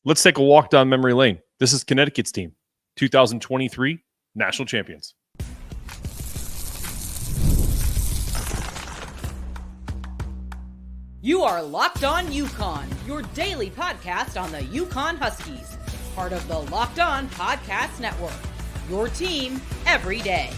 Let's take a walk down memory lane. This is Connecticut's team, 2023 national champions. You are Locked On UConn, your daily podcast on the UConn Huskies, part of the Locked On Podcast Network, your team every day.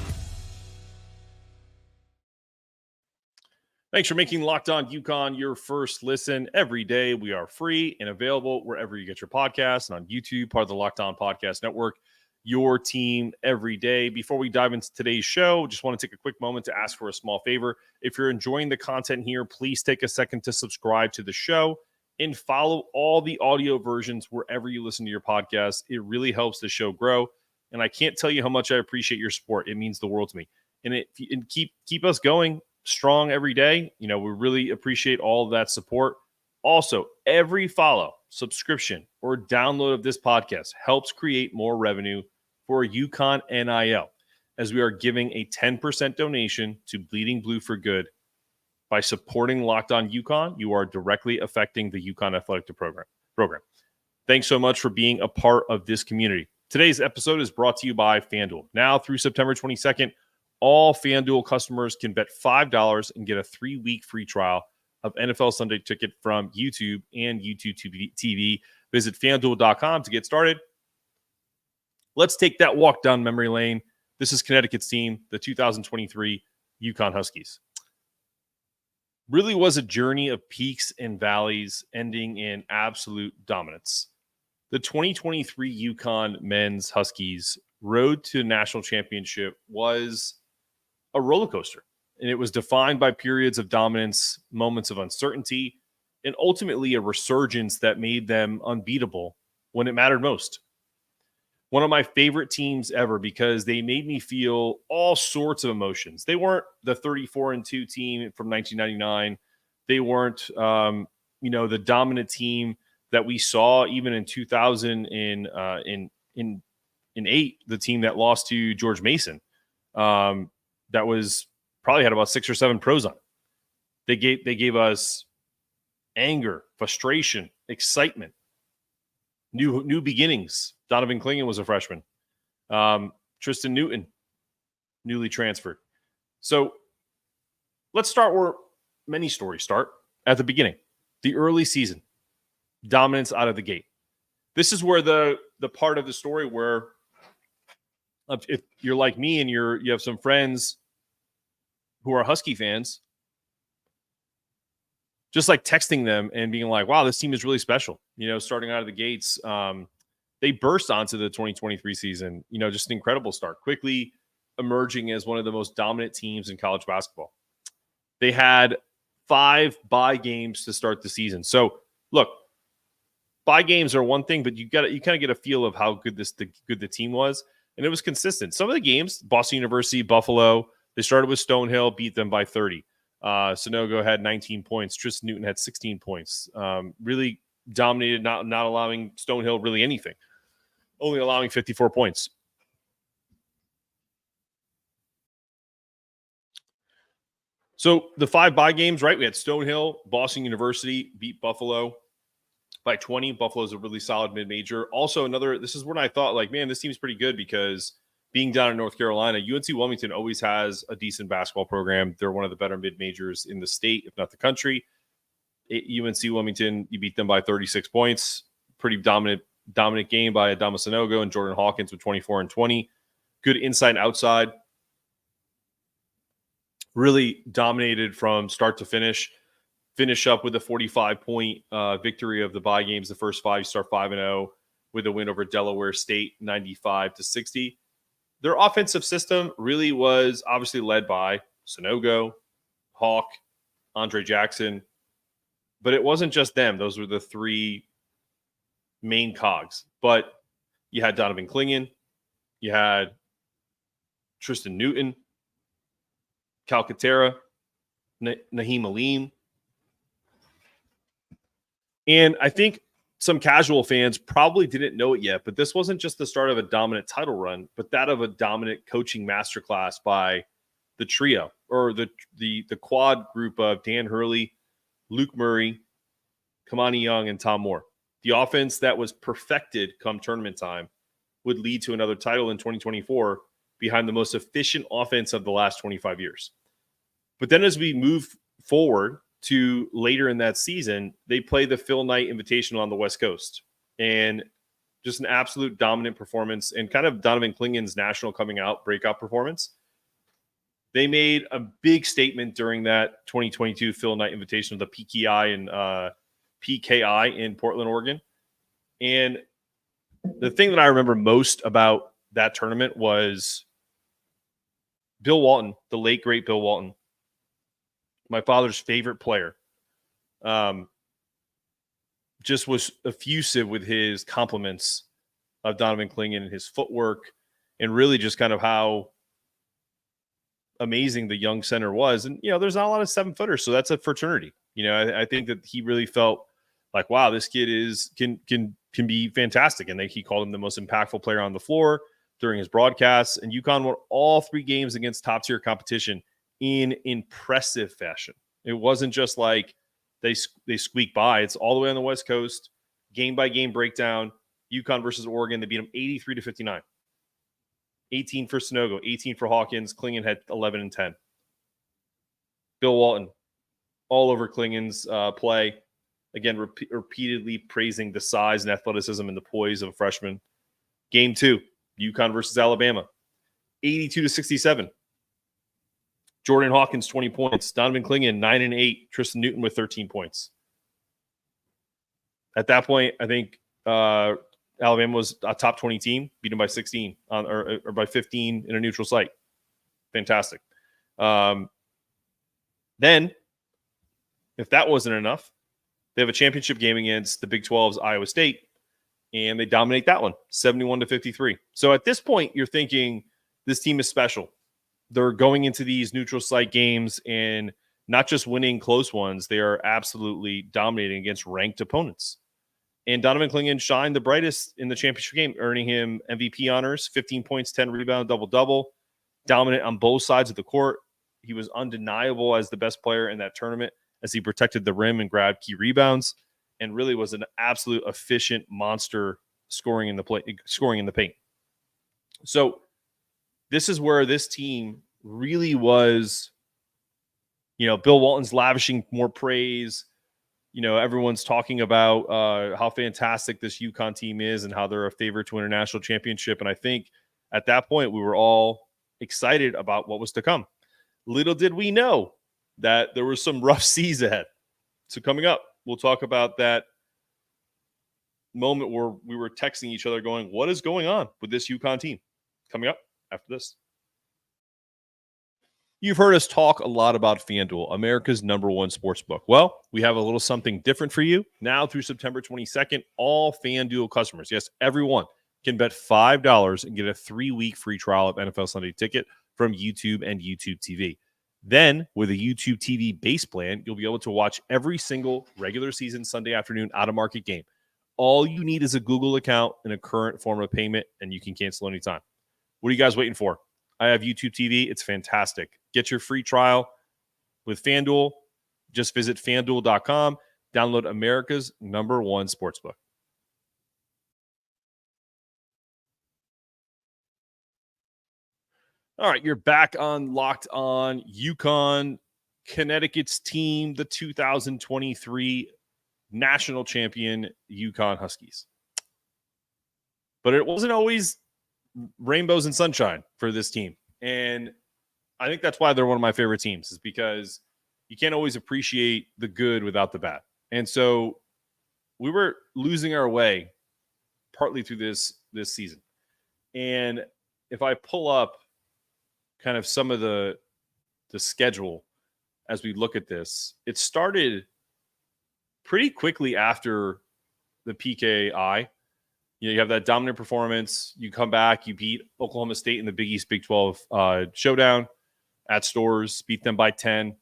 Thanks for making Locked On UConn your first listen every day. We are free and available wherever you get your podcasts and on YouTube, part of the Locked On Podcast Network, your team every day. Before we dive into today's show, just want to take a quick moment to ask for a small favor. If you're enjoying the content here, please take a second to subscribe to the show and follow all the audio versions wherever you listen to your podcast. It really helps the show grow, and I can't tell you how much I appreciate your support. It means the world to me, and keep us going strong every day. You know, we really appreciate all of that support. Also, every follow, subscription, or download of this podcast helps create more revenue for UConn NIL, as we are giving a 10% donation to Bleeding Blue for Good. By supporting Locked On UConn, you are directly affecting the UConn athletic program. Thanks so much for being a part of this community. Today's episode is brought to you by FanDuel. Now through September 22nd, all FanDuel customers can bet $5 and get a 3-week free trial of NFL Sunday Ticket from YouTube and YouTube TV. Visit FanDuel.com to get started. Let's take that walk down memory lane. This is Connecticut's team, the 2023 UConn Huskies. Really was a journey of peaks and valleys ending in absolute dominance. The 2023 UConn men's Huskies road to national championship was a roller coaster, and it was defined by periods of dominance, moments of uncertainty, and ultimately a resurgence that made them unbeatable when it mattered most. One of my favorite teams ever because they made me feel all sorts of emotions. They weren't the 34-2 team from 1999. They weren't, the dominant team that we saw even in 2008, the team that lost to George Mason. That was probably had about 6 or 7 pros on it. They gave us anger, frustration, excitement, new beginnings. Donovan Clingan was a freshman. Tristen Newton, newly transferred. So let's start where many stories start, at the beginning, the early season, dominance out of the gate. This is where the part of the story where if you're like me and you have some friends who are Husky fans, just like texting them and being like, wow, this team is really special. Starting out of the gates, they burst onto the 2023 season, just an incredible start, quickly emerging as one of the most dominant teams in college basketball. They had 5 bye games to start the season. So look, bye games are one thing, but you kind of get a feel of how good the team was. And it was consistent. Some of the games, Boston University, Buffalo, they started with Stonehill, beat them by 30. Sanogo had 19 points. Tristen Newton had 16 points. Really dominated, not allowing Stonehill really anything, only allowing 54 points. So the 5 bye games, right? We had Stonehill, Boston University beat Buffalo by 20. Buffalo's a really solid mid-major. Also, this is when I thought, like, man, this team's pretty good because being down in North Carolina, UNC Wilmington always has a decent basketball program. They're one of the better mid-majors in the state, if not the country. UNC Wilmington, you beat them by 36 points. Pretty dominant game by Adama Sanogo and Jordan Hawkins with 24 and 20. Good inside and outside. Really dominated from start to finish. Finish up with a 45-point victory of the bye games. The first 5, you start 5-0 with a win over Delaware State, 95-60. Their offensive system really was obviously led by Sanogo, Hawk, Andre Jackson. But it wasn't just them. Those were the 3 main cogs. But you had Donovan Clingan. You had Tristen Newton, Calcaterra, Naheem Alim. And I think some casual fans probably didn't know it yet, but this wasn't just the start of a dominant title run, but that of a dominant coaching masterclass by the trio, or the quad group of Dan Hurley, Luke Murray, Kamani Young, and Tom Moore. The offense that was perfected come tournament time would lead to another title in 2024 behind the most efficient offense of the last 25 years. But then as we move forward to later in that season, they play the Phil Knight Invitational on the West Coast. And just an absolute dominant performance and kind of Donovan Klingen's national coming out breakout performance. They made a big statement during that 2022 Phil Knight Invitational, the PKI in Portland, Oregon. And the thing that I remember most about that tournament was Bill Walton, the late, great Bill Walton, my father's favorite player, just was effusive with his compliments of Donovan Klingen and his footwork and really just kind of how amazing the young center was. And, there's not a lot of 7-footers, so that's a fraternity. I think that he really felt like, wow, this kid can be fantastic. And he called him the most impactful player on the floor during his broadcasts. And UConn won all 3 games against top-tier competition in impressive fashion. It wasn't just like they squeak by. It's all the way on the West Coast, game-by-game breakdown. UConn versus Oregon, they beat them 83-59. 18 for Sanogo, 18 for Hawkins. Klingen had 11 and 10. Bill Walton, all over Klingen's play. Again, repeatedly praising the size and athleticism and the poise of a freshman. Game 2, UConn versus Alabama, 82-67. Jordan Hawkins, 20 points. Donovan Klingen, 9 and 8. Tristen Newton with 13 points. At that point, I think Alabama was a top 20 team, beat them by 16 or by 15 in a neutral site. Fantastic. Then, if that wasn't enough, they have a championship game against the Big 12's Iowa State, and they dominate that one, 71-53. So at this point, you're thinking this team is special. They're going into these neutral site games and not just winning close ones, they are absolutely dominating against ranked opponents. And Donovan Klingen shined the brightest in the championship game, earning him MVP honors, 15 points, 10 rebounds, double-double, dominant on both sides of the court. He was undeniable as the best player in that tournament as he protected the rim and grabbed key rebounds and really was an absolute efficient monster scoring in the paint. So this is where this team really was, Bill Walton's lavishing more praise. Everyone's talking about how fantastic this UConn team is and how they're a favorite to win a national championship. And I think at that point, we were all excited about what was to come. Little did we know that there were some rough seas ahead. So coming up, we'll talk about that moment where we were texting each other going, what is going on with this UConn team? Coming up after this. You've heard us talk a lot about FanDuel, America's #1 sportsbook. Well, we have a little something different for you. Now through September 22nd, all FanDuel customers, yes, everyone, can bet $5 and get a 3-week free trial of NFL Sunday Ticket from YouTube and YouTube TV. Then, with a YouTube TV base plan, you'll be able to watch every single regular season Sunday afternoon out-of-market game. All you need is a Google account and a current form of payment, and you can cancel anytime. What are you guys waiting for? I have YouTube TV. It's fantastic. Get your free trial with FanDuel. Just visit FanDuel.com. Download America's #1 sportsbook. All right, you're back on Locked On UConn, Connecticut's team, the 2023 national champion UConn Huskies. But it wasn't always rainbows and sunshine for this team. And I think that's why they're one of my favorite teams, is because you can't always appreciate the good without the bad. And so we were losing our way partly through this season. And if I pull up kind of some of the schedule as we look at this, it started pretty quickly after the PKI. You have that dominant performance. You come back, you beat Oklahoma State in the Big East Big 12 showdown at Stores, beat them by 10.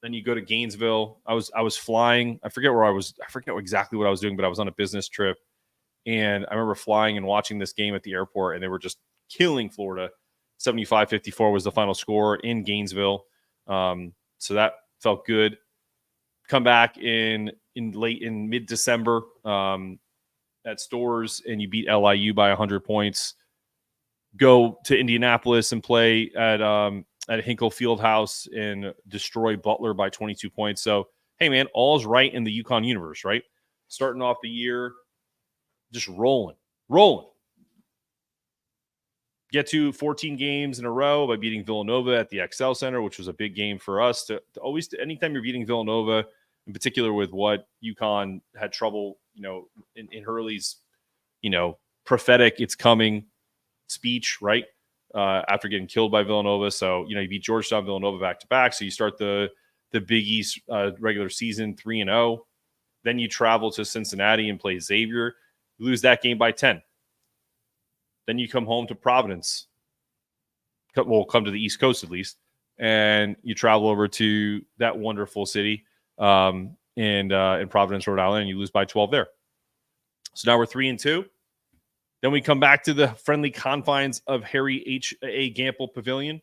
Then you go to Gainesville. I was flying. I forget where I was. I forget exactly what I was doing, but I was on a business trip. And I remember flying and watching this game at the airport, and they were just killing Florida. 75-54 was the final score in Gainesville. So that felt good. Come back in mid-December. at Stores and you beat LIU by 100 points. Go to Indianapolis and play at Hinkle Fieldhouse and destroy Butler by 22 points. So, hey, man, all's right in the UConn universe, right? Starting off the year, just rolling. Get to 14 games in a row by beating Villanova at the XL Center, which was a big game for us. To always, anytime you're beating Villanova, in particular with what UConn had trouble, in Hurley's, prophetic "it's coming" speech, right? After getting killed by Villanova. So, you beat Georgetown, Villanova back-to-back. So you start the Big East regular season 3-0. Then you travel to Cincinnati and play Xavier. You lose that game by 10. Then you come home to Providence. Well, come to the East Coast at least. And you travel over to that wonderful city in Providence, Rhode Island, and you lose by 12 there. So now we're 3-2. Then we come back to the friendly confines of Harry H.A. Gamble Pavilion.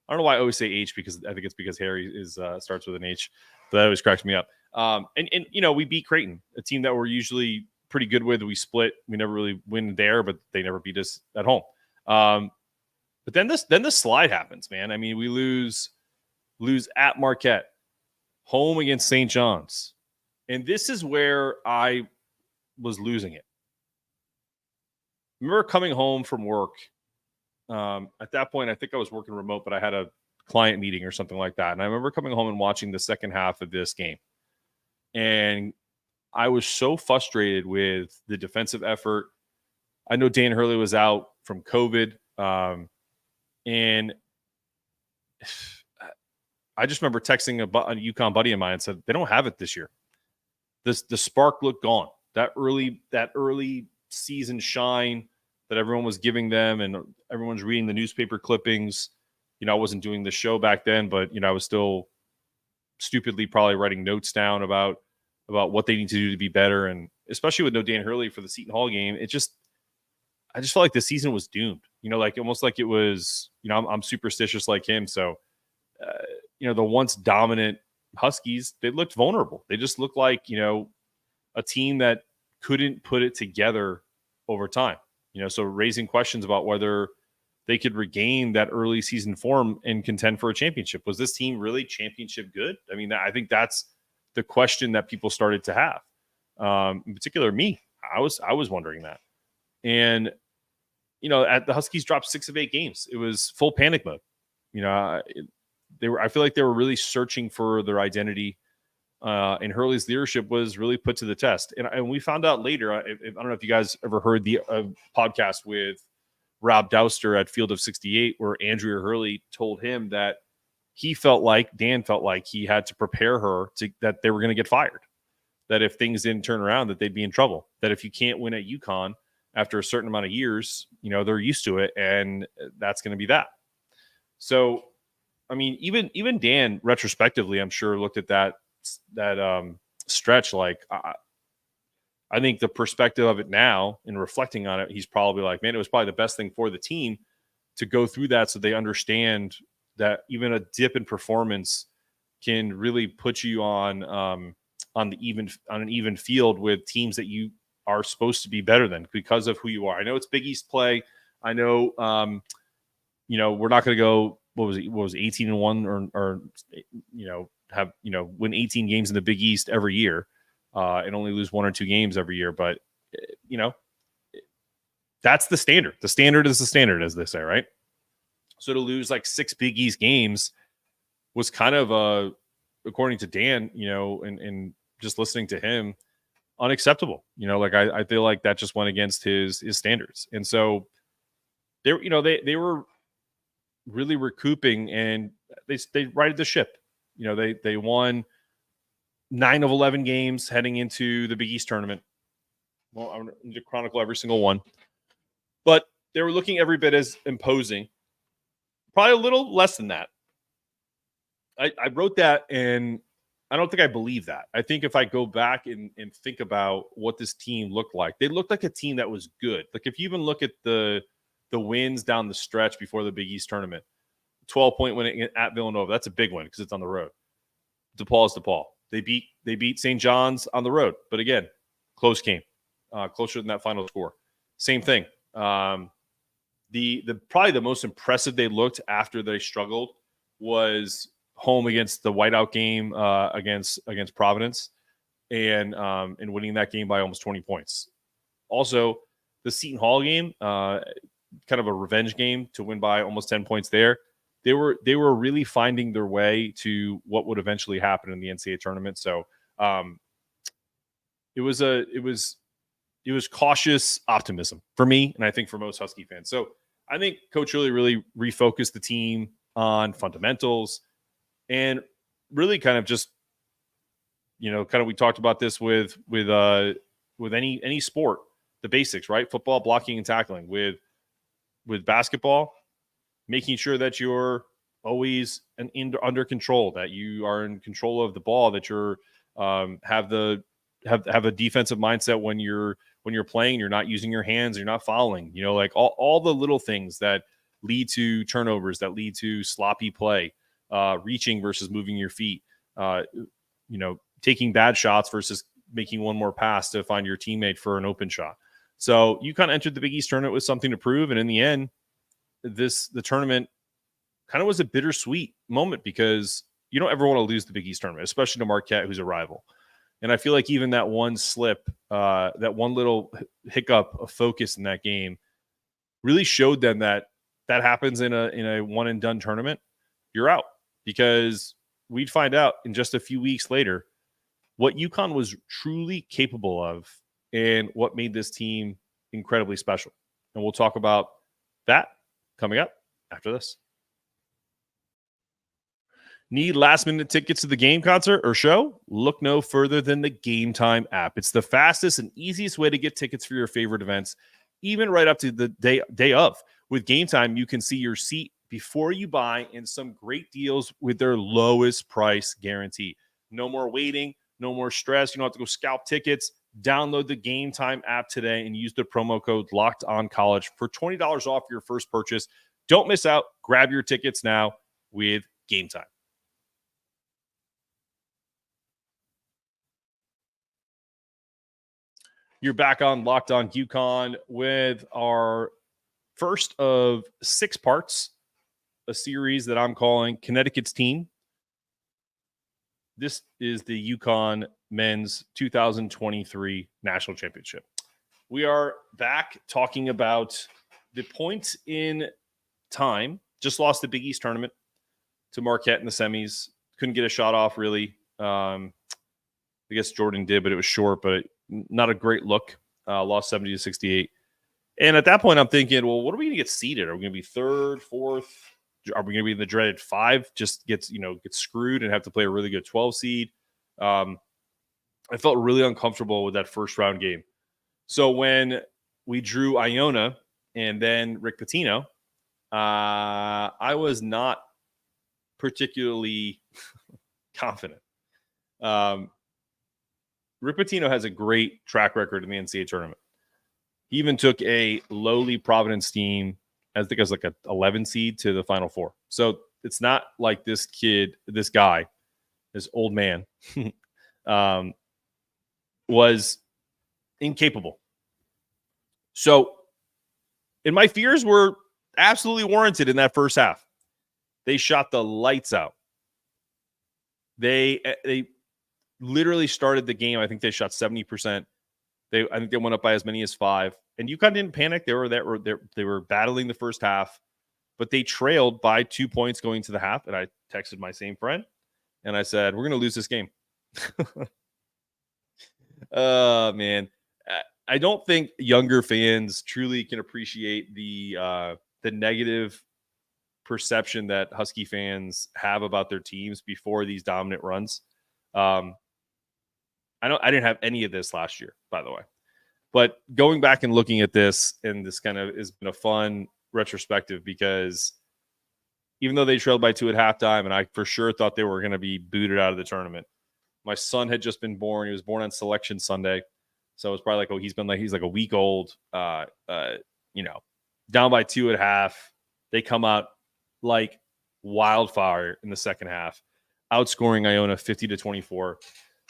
I don't know why I always say H, because I think it's because Harry starts with an H. But that always cracks me up. And we beat Creighton, a team that we're usually pretty good with. We split. We never really win there, but they never beat us at home. But then the slide happens, man. I mean, we lose at Marquette, home against St. John's. And this is where I was losing it. I remember coming home from work. At that point, I think I was working remote, but I had a client meeting or something like that. And I remember coming home and watching the second half of this game. And I was so frustrated with the defensive effort. I know Dan Hurley was out from COVID. And I just remember texting a UConn buddy of mine and said, they don't have it this year. The spark looked gone. That early season shine that everyone was giving them, and everyone's reading the newspaper clippings. I wasn't doing the show back then, but I was still stupidly probably writing notes down about what they need to do to be better. And especially with no Dan Hurley for the Seton Hall game, I just felt like the season was doomed. Like almost like it was. I'm superstitious like him, so the once dominant Huskies, they looked vulnerable. They just looked like a team that couldn't put it together over time. So raising questions about whether they could regain that early season form and contend for a championship. Was this team really championship good? I mean, I think that's the question that people started to have. In particular, me. I was wondering that. And, at the Huskies dropped 6 of 8 games. It was full panic mode. I feel like they were really searching for their identity. And Hurley's leadership was really put to the test. And we found out later, I don't know if you guys ever heard the podcast with Rob Douster at Field of 68, where Andrea Hurley told him that Dan felt like he had to prepare her that they were going to get fired, that if things didn't turn around, that they'd be in trouble, that if you can't win at UConn after a certain amount of years, they're used to it, and that's going to be that. So, I mean, even Dan retrospectively, I'm sure, looked at that stretch like, I think the perspective of it now and reflecting on it, he's probably like, man, it was probably the best thing for the team to go through that, so they understand that even a dip in performance can really put you on an even field with teams that you are supposed to be better than because of who you are. I know it's Big East play. I know, we're not going to go, what was it 18-1 or win 18 games in the Big East every year and only lose 1 or 2 games every year. But, that's the standard. The standard is the standard, as they say, right? So to lose like 6 Big East games was kind of, according to Dan, and just listening to him, unacceptable. I feel like that just went against his standards. And so they were really recouping, and they righted the ship. They won 9 of 11 games heading into the Big East tournament. Well, I'm going to chronicle every single one. But they were looking every bit as imposing. Probably a little less than that. I wrote that, and I don't think I believe that. I think if I go back and think about what this team looked like, they looked like a team that was good. Like if you even look at the wins down the stretch before the Big East tournament, 12-point win at Villanova. That's a big win because it's on the road. DePaul is DePaul. They beat St. John's on the road, but again, close game. closer than that final score. Same thing. The probably the most impressive they looked after they struggled was home against the whiteout game against Providence, and winning that game by almost 20 points. Also, the Seton Hall game, kind of a revenge game to win by almost 10 points there. They were really finding their way to what would eventually happen in the NCAA tournament. So it was cautious optimism for me, and I think for most Husky fans. So I think Coach Hurley really refocused the team on fundamentals and really kind of just, we talked about this with any sport, the basics, right? Football, blocking and tackling. With basketball, making sure that you're always under control, that you are in control of the ball, that you're have a defensive mindset when you're playing. You're not using your hands, you're not fouling. Like all the little things that lead to turnovers, that lead to sloppy play, reaching versus moving your feet, taking bad shots versus making one more pass to find your teammate for an open shot. So UConn entered the Big East tournament with something to prove, and in the end, the tournament kind of was a bittersweet moment because you don't ever want to lose the Big East tournament, especially to Marquette, who's a rival. And I feel like even that one slip, that one little hiccup of focus in that game really showed them that happens in a one and done tournament, you're out, because we'd find out in just a few weeks later what UConn was truly capable of and what made this team incredibly special. And we'll talk about that coming up after this. Need last-minute tickets to the game, concert, or show? Look no further than the Game Time app. It's the fastest and easiest way to get tickets for your favorite events, even right up to the day of. With Game Time, you can see your seat before you buy and some great deals with their lowest price guarantee. No more waiting, no more stress. You don't have to go scalp tickets. Download the Game Time app today and use the promo code LOCKEDONCollege for $20 off your first purchase. Don't miss out. Grab your tickets now with Game Time. You're back on Locked On UConn with our first of 6 parts, a series that I'm calling Connecticut's Team. This is the UConn Men's 2023 National Championship. We are back talking about the point in time. Just lost the Big East tournament to Marquette in the semis. Couldn't get a shot off, really. I guess Jordan did, but it was short, but not a great look. Lost 70-68. And at that point, I'm thinking, well, what are we going to get seeded? Are we going to be 3rd, 4th? Are we going to be in the dreaded 5? Just get screwed and have to play a really good 12 seed. I felt really uncomfortable with that first round game. So when we drew Iona and then Rick Pitino, I was not particularly confident. Rick Pitino has a great track record in the NCAA tournament. He even took a lowly Providence team, I think it was like an 11 seed, to the Final Four. So it's not like this old man, was incapable. So, and my fears were absolutely warranted in that first half. They shot the lights out. They literally started the game. I think they shot 70%. I think they went up by as many as 5. And UConn didn't panic. They were battling the first half, but they trailed by 2 points going to the half. And I texted my same friend, and I said, "We're going to lose this game." Man, I don't think younger fans truly can appreciate the negative perception that Husky fans have about their teams before these dominant runs. I didn't have any of this last year, by the way. But going back and looking at this, and this kind of has been a fun retrospective, because even though they trailed by 2 at halftime, and I for sure thought they were going to be booted out of the tournament, my son had just been born. He was born on Selection Sunday. So it was probably like, he's like a week old, down by 2 at half. They come out like wildfire in the second half, outscoring Iona 50-24.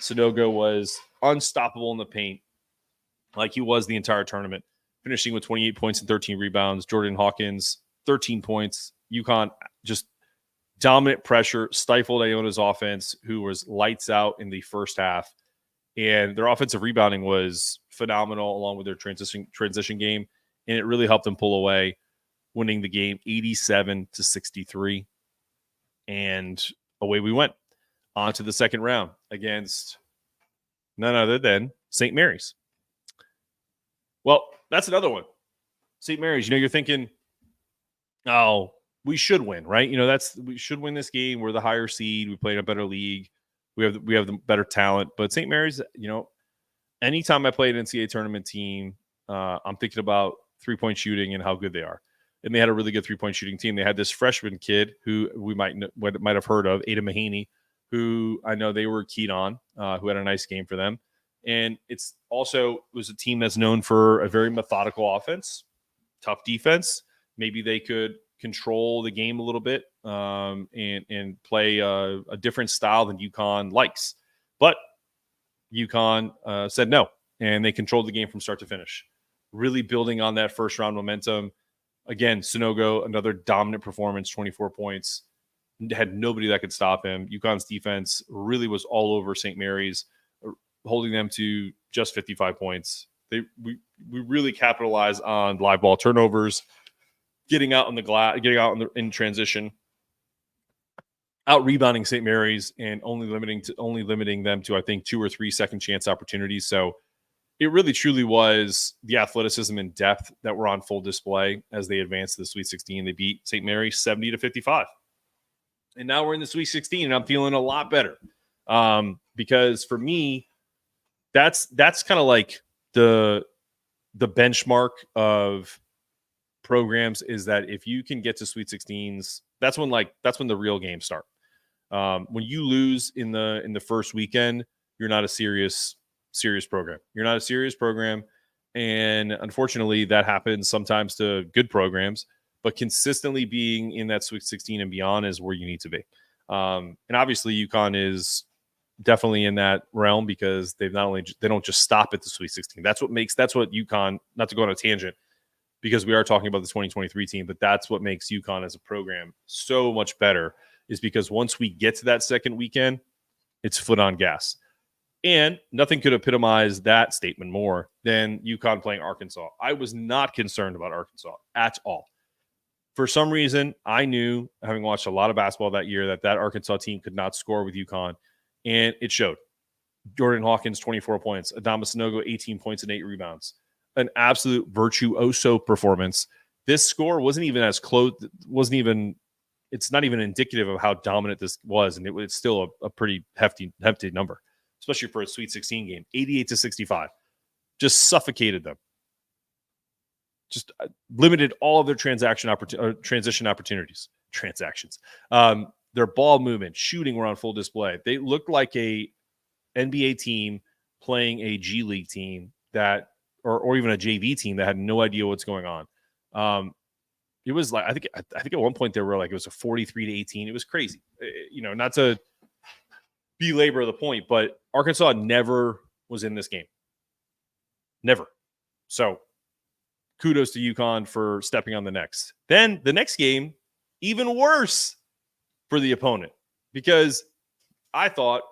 Sanogo was unstoppable in the paint. like he was the entire tournament, finishing with 28 points and 13 rebounds. Jordan Hawkins, 13 points. UConn just dominant pressure, stifled Iona's offense, who was lights out in the first half. And their offensive rebounding was phenomenal, along with their transition game. And it really helped them pull away, winning the game 87-63. And away we went on to the second round against none other than St. Mary's. Well, that's another one. St. Mary's, you're thinking, oh, we should win, right? We should win this game. We're the higher seed. We play in a better league. We have the better talent. But St. Mary's, anytime I play an NCAA tournament team, I'm thinking about three-point shooting and how good they are. And they had a really good three-point shooting team. They had this freshman kid who we might have heard of, Adama Sanogo, who I know they were keyed on, who had a nice game for them. And it was a team that's known for a very methodical offense, tough defense. Maybe they could control the game a little bit and play a different style than UConn likes. But UConn said no, and they controlled the game from start to finish, really building on that first round momentum. Again, Sanogo, another dominant performance, 24 points. Had nobody that could stop him. UConn's defense really was all over St. Mary's, holding them to just 55 points. We really capitalized on live ball turnovers, getting out on the glass, getting out in transition, out rebounding St. Mary's, and only limiting them to, I think, 2 or 3 second chance opportunities. So it really truly was the athleticism and depth that were on full display as they advanced to the Sweet 16. They beat St. Mary's 70-55. And now we're in the Sweet 16, and I'm feeling a lot better. Because for me, that's kind of like the benchmark of programs, is that if you can get to Sweet 16s, that's when the real games start. When you lose in the first weekend, you're not a serious program. You're not a serious program. And unfortunately, that happens sometimes to good programs, but consistently being in that Sweet 16 and beyond is where you need to be. And obviously UConn is definitely in that realm, because they don't just stop at the Sweet 16. That's what UConn, not to go on a tangent, because we are talking about the 2023 team, but that's what makes UConn as a program so much better, is because once we get to that second weekend, it's foot on gas. And nothing could epitomize that statement more than UConn playing Arkansas. I was not concerned about Arkansas at all. For some reason, I knew, having watched a lot of basketball that year, that Arkansas team could not score with UConn, and it showed. Jordan Hawkins, 24 points. Adama Sanogo, 18 points and 8 rebounds. An absolute virtuoso performance. This score wasn't even as close. It's not even indicative of how dominant this was, and it's still a pretty hefty number, especially for a Sweet 16 game. 88-65, just suffocated them. Just limited all of their transition opportunities. Transactions. Their ball movement, shooting were on full display. They looked like a NBA team playing a G League team or even a JV team that had no idea what's going on. It was like, I think at one point they were like, it was a 43-18. It was crazy. Not to belabor the point, but Arkansas never was in this game. Never. So kudos to UConn for stepping on the next. Then the next game, even worse for the opponent, because I thought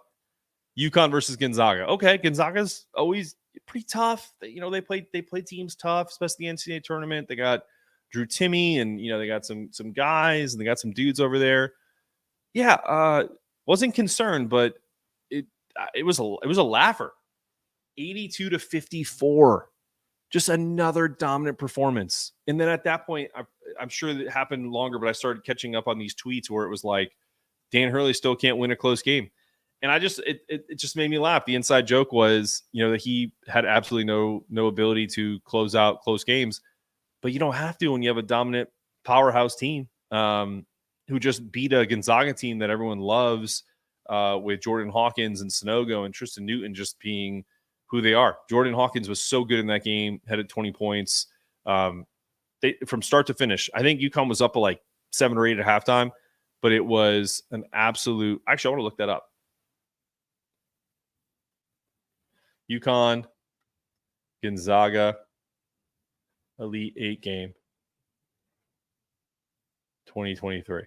UConn versus Gonzaga. Okay, Gonzaga's always pretty tough. They play teams tough, especially the NCAA tournament. They got Drew Timme, and they got some guys, and they got some dudes over there. Yeah, wasn't concerned, but it was a laugher. 82-54. Just another dominant performance. And then at that point, I'm sure that it happened longer, but I started catching up on these tweets where it was like, Dan Hurley still can't win a close game. And it just made me laugh. The inside joke was, that he had absolutely no ability to close out close games, but you don't have to when you have a dominant powerhouse team who just beat a Gonzaga team that everyone loves, with Jordan Hawkins and Sanogo and Tristen Newton just being who they are. Jordan Hawkins was so good in that game, had 20 points. From start to finish, I think UConn was up at like 7 or 8 at halftime, but it was an absolute. Actually, I want to look that up. UConn Gonzaga Elite 8 game 2023.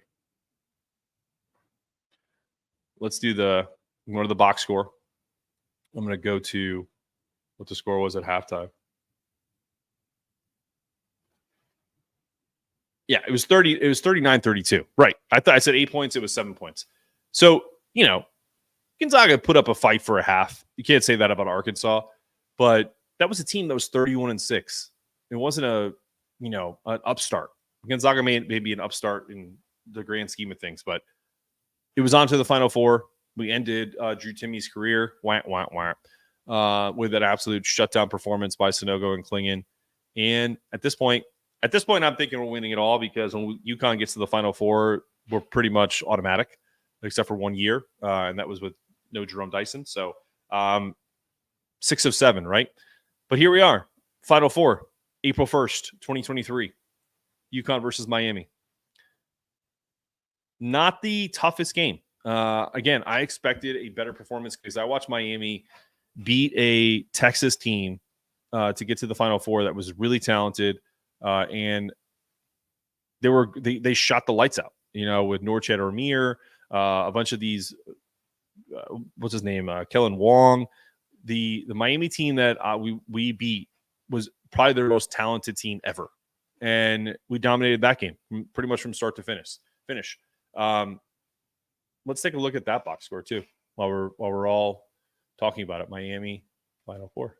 Let's do go to the box score. I'm going to go to what the score was at halftime. Yeah, it was 39-32. Right. I said 8 points, it was 7 points. So, Gonzaga put up a fight for a half. You can't say that about Arkansas, but that was a team that was 31-6. It wasn't an upstart. Gonzaga may be an upstart in the grand scheme of things, but it was on to the Final Four. We ended Drew Timmy's career with an absolute shutdown performance by Sanogo and Klingon. And at this point, I'm thinking we're winning it all, because when UConn gets to the Final Four, we're pretty much automatic, except for 1 year, and that was with no Jerome Dyson. So 6 of 7, right? But here we are, Final Four, April 1st, 2023, UConn versus Miami. Not the toughest game. Again, I expected a better performance because I watched Miami beat a Texas team to get to the Final Four that was really talented, and they shot the lights out. With Norchad Ormir, a bunch of these. What's his name? Kellen Wong. The Miami team that we beat was probably their most talented team ever, and we dominated that game pretty much from start to finish. Let's take a look at that box score too, while we're all talking about it. Miami Final Four.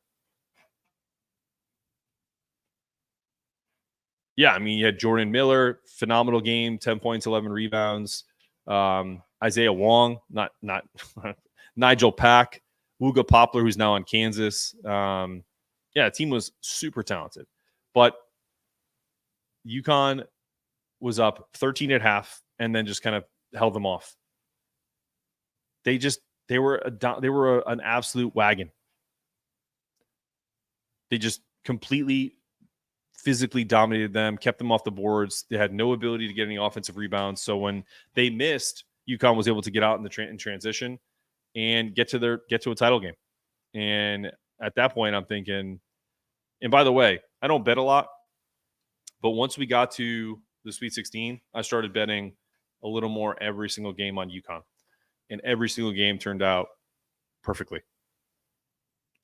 Yeah, I mean, you had Jordan Miller, phenomenal game, 10 points, 11 rebounds. Isaiah Wong, not Nigel Pack, Wooga Poplar, who's now on Kansas. The team was super talented, but UConn was up 13 at half and then just kind of held them off. They were an absolute wagon. They just completely physically dominated them, kept them off the boards. They had no ability to get any offensive rebounds. So when they missed, UConn was able to get out in transition and get to a title game. And at that point, I'm thinking, and by the way, I don't bet a lot, but once we got to the Sweet 16, I started betting a little more every single game on UConn. And every single game turned out perfectly,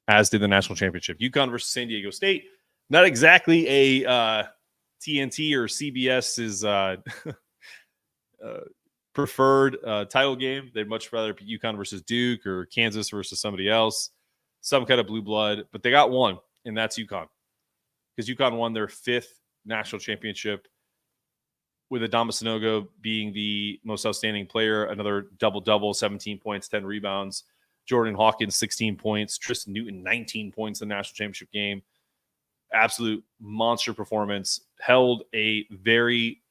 as did the national championship. UConn versus San Diego State. Not exactly a TNT or CBS's preferred title game. They'd much rather be UConn versus Duke or Kansas versus somebody else, some kind of blue blood. But they got one, and that's UConn. Because UConn won their 5th national championship, with Adama Sanogo being the most outstanding player, another double-double, 17 points, 10 rebounds. Jordan Hawkins, 16 points. Tristen Newton, 19 points in the national championship game. Absolute monster performance. Held a very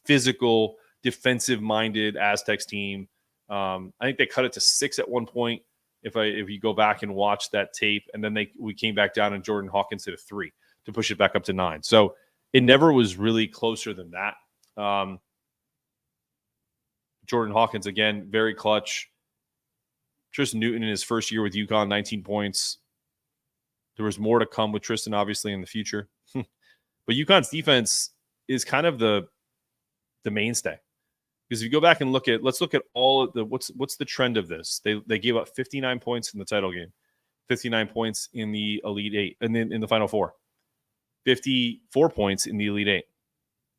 physical, defensive-minded Aztecs team. I think they cut it to 6 at one point, if you go back and watch that tape. And then we came back down, and Jordan Hawkins hit a 3 to push it back up to 9. So it never was really closer than that. Jordan Hawkins, again, very clutch. Tristen Newton in his first year with UConn, 19 points. There was more to come with Tristen, obviously, in the future. But UConn's defense is kind of the mainstay. Because if you go back and let's look at all of what's the trend of this? They gave up 59 points in the title game, 59 points in the Elite 8, and then in the Final Four, 54 points in the Elite 8.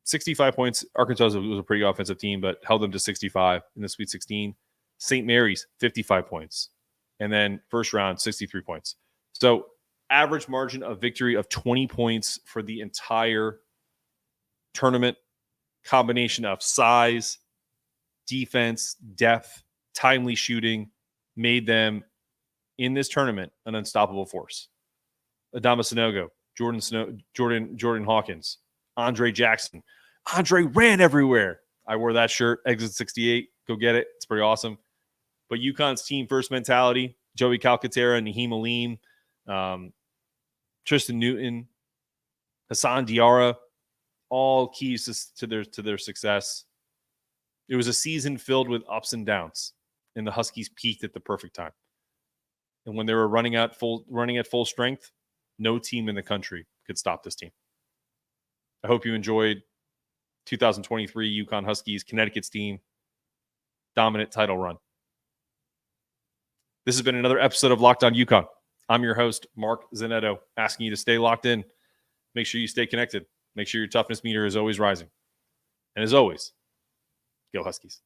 65 points. Arkansas was a pretty offensive team, but held them to 65 in the Sweet 16. St. Mary's, 55 points. And then first round, 63 points. So average margin of victory of 20 points for the entire tournament. Combination of size, defense, depth, timely shooting made them, in this tournament, an unstoppable force. Adama Sanogo, Jordan Hawkins, Andre Jackson. Andre ran everywhere. I wore that shirt, Exit 68. Go get it. It's pretty awesome. But UConn's team first mentality, Joey Calcaterra, Naheem Aleem, Tristen Newton, Hassan Diarra, all keys to their success. It was a season filled with ups and downs, and the Huskies peaked at the perfect time. And when they were running at full strength, No team in the country could stop this team. I hope you enjoyed 2023 UConn Huskies, Connecticut's team, dominant title run. This has been another episode of Locked On UConn. I'm your host, Mark Zanetto, asking you to stay locked in. Make sure you stay connected. Make sure your toughness meter is always rising. And as always, go Huskies.